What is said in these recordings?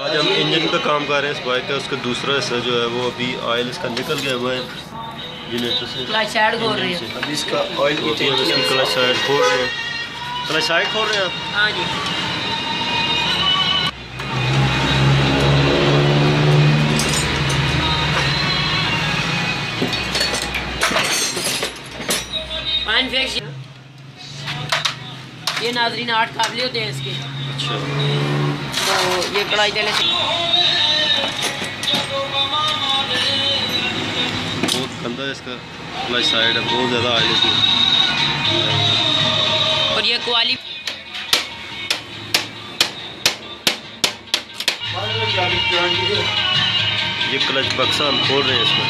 आज हम इंजन पे काम कर रहे हैं इस बाइक का। उसका दूसरा हिस्सा जो है वो अभी ऑयल इसका निकल गया हुआ है जनरेटर से। क्लच साइड खोल रही है अभी इसका ऑयल की टैंकी इसकी क्लच साइड खोल रहे हैं। क्लच साइड खोल रहे हैं आप? हाँ जी। पानी फेंक ये नाजरीन 8 काबले होते हैं इसके। अच्छा, तो ये कढ़ाई तेल से बहुत गंदा है इसका क्लच साइड है, बहुत ज़्यादा ऑयल इसमें। और ये क्वाली ये क्लच बक्सा हम खोल रहे हैं इसमें।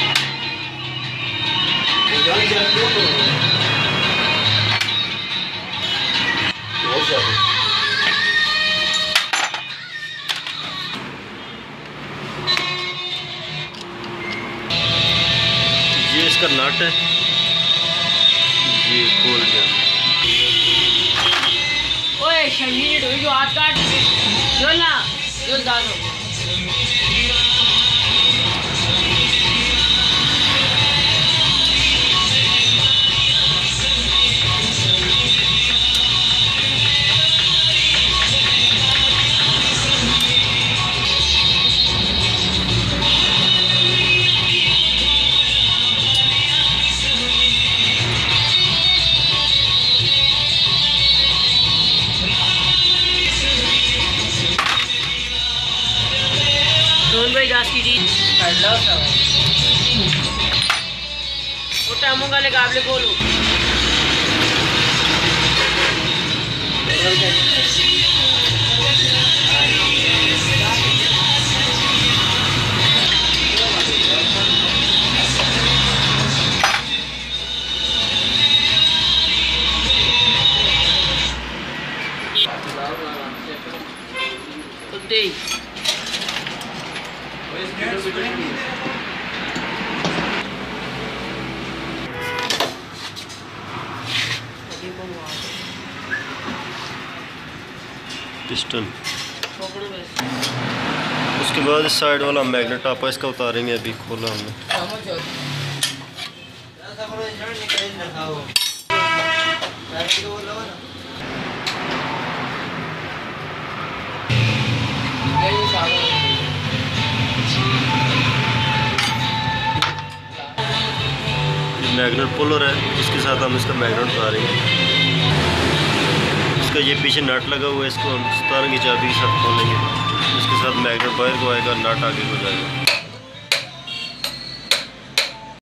ये इसका नट है, ये खोल गया। ओए शर्मी ने जो हाथ काट जो ना जो दादो भाई घास की चीज वो टामों का काबले खोलो। पिस्टन, उसके बाद इस साइड वाला मैग्नेट आपा इसका उतारेंगे। अभी खोला हमने। मैग्नेट पुलर है, इसके साथ हम इसका मैग्नेट उतारेंगे। इसका ये पीछे नट लगा हुआ है, इसको हम 17 की चाबी के साथ खोलेंगे। इसके साथ मैग्नेट बाहर को आएगा, नट आगे को जाएगा।